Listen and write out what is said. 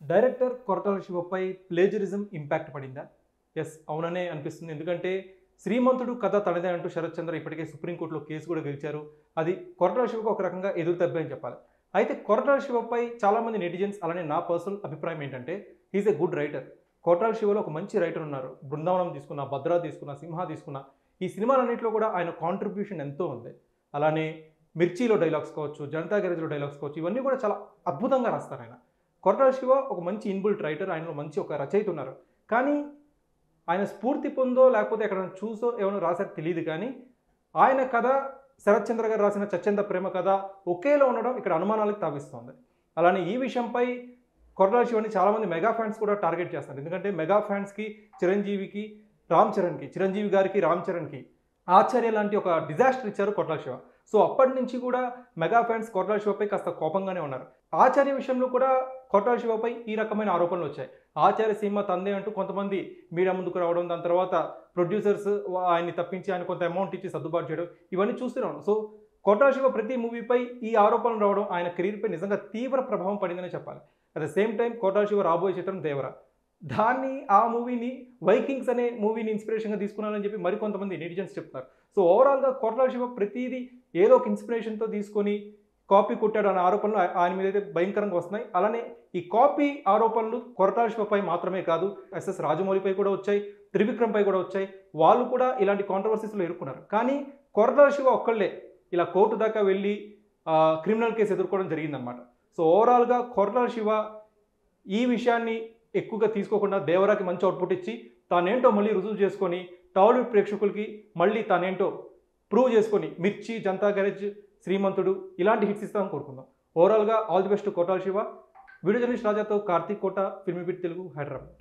Director Koratala శివపై plagiarism impact పడిందా? Yes. అవుననే అనిపిస్తుంది. ఎందుకంటే 'శ్రీమంతుడు' కథ తనదే అంటూ శరత్ చంద్ర ఇప్పటికే సుప్రీంకోర్టులో కేసు కూడా గెలిచారు. అది కొరటాల శివకు ఒక రకంగా ఎదురు దెబ్బే అని చెప్పాలి. అయితే కొరటాల శివపై చాలామంది నెటిజన్స్ అలానే నా పర్సనల్ అభిప్రాయం ఏంటంటే he is a good writer. Koratala శివలో ఒక మంచి రైటర్ ఉన్నారు. 'బృందావనం' తీసుకున్నా, 'భద్ర' తీసుకున్నా, 'సింహ' తీసుకున్నా ఈ సినిమాలన్నింటిలో కూడా ఆయన కాంట్రిబ్యూషన్ ఎంతో ఉంది. అలానే 'మిర్చిలో' డైలాగ్స్ కావచ్చు, 'జనతా గ్యారేజ్‌లో' డైలాగ్స్ కావచ్చు ఇవన్నీ కూడా చాలా అద్భుతంగా రాస్తారాయన. కొరటాల శివ ఒక మంచి ఇన్‌బిల్ట్ రైటర్. ఆయనలో మంచి ఒక రచయిత ఉన్నారు. కానీ ఆయన స్ఫూర్తి పొందో లేకపోతే ఎక్కడైనా చూసో ఏమైనా రాసారో తెలీదు కానీ ఆయన కథ శరత్ చంద్ర గారు రాసిన 'చచ్చెంత ప్రేమ' కథ ఒకేలా ఉండడం ఇక్కడ అనుమానాలకు తావిస్తోంది. అలానే ఈ విషయంపై కొరటాల శివని చాలామంది మెగా ఫ్యాన్స్ కూడా టార్గెట్ చేస్తారు. ఎందుకంటే మెగా ఫ్యాన్స్‌కి చిరంజీవికి, రామ్ చరణ్‌కి, చిరంజీవి గారికి, రామ్ చరణ్‌కి 'ఆచార్య' లాంటి ఒక డిజాస్టర్ ఇచ్చారు కొరటాల శివ. సో అప్పటి నుంచి కూడా మెగా ఫ్యాన్స్ కొరటాల శివపై కాస్త కోపంగానే ఉన్నారు. 'ఆచార్య' విషయంలో కూడా కొరటాల శివపై ఈ రకమైన ఆరోపణలు వచ్చాయి. 'ఆచార్య' సినిమా తందే అంటూ కొంతమంది మీడియా ముందుకు రావడం, దాని తర్వాత ప్రొడ్యూసర్స్ ఆయన్ని తప్పించి ఆయన కొంత అమౌంట్ ఇచ్చి సర్దుబాటు చేయడం ఇవన్నీ చూస్తూనే ఉన్నాం. సో కొరటాల శివ ప్రతి మూవీపై ఈ ఆరోపణలు రావడం ఆయన కెరీర్‌పై నిజంగా తీవ్ర ప్రభావం పడిందనే చెప్పాలి. At the same time Koratala Shiva రాబోయే చిత్రం 'దేవర'. ఆ మూవీని 'వైకింగ్స్' అనే మూవీని ఇన్స్పిరేషన్‌గా తీసుకున్నానని చెప్పి మరికొంతమంది నెటిజన్స్ చెప్తున్నారు. సో ఓవరాల్‌గా కొరటాల శివ ప్రతీదీ ఏదో ఒక ఇన్స్పిరేషన్‌తో తీసుకొని కాపీ కొట్టాడు అనే ఆరోపణలు ఆయన మీద అయితే భయంకరంగా వస్తున్నాయి. అలానే ఈ కాపీ ఆరోపణలు కొరటాల శివపై మాత్రమే కాదు, ఎస్ఎస్ రాజమౌళిపై కూడా వచ్చాయి, త్రివిక్రమ్‌పై కూడా వచ్చాయి. వాళ్ళు కూడా ఇలాంటి కాంట్రోవర్సీస్‌లో ఇరుక్కున్నారు. కానీ కొరటాల శివ ఒక్కళ్ళే ఇలా కోర్టు దాకా వెళ్ళి క్రిమినల్ కేసు ఎదుర్కోవడం జరిగిందనమాట. సో ఓవరాల్‌గా కొరటాల శివ ఈ విషయాన్ని ఎక్కువగా తీసుకోకుండా 'దేవరా'కి మంచి అవుట్‌పుట్ ఇచ్చి తానేంటో మళ్ళీ రుజువు చేసుకొని టాలీవుడ్ ప్రేక్షకులకి మళ్ళీ తానేంటో ప్రూవ్ చేసుకొని 'మిర్చి', 'జనతా గ్యారేజ్', 'శ్రీమంతుడు' ఇలాంటి హిట్స్ ఇస్తామని కోరుకుందాం. ఓవరాల్‌గా all the best Koratala Siva. Video journalist రాజాతో కార్తీక్ కోట, ఫిల్మీ బీట్ తెలుగు, హైదరాబాద్.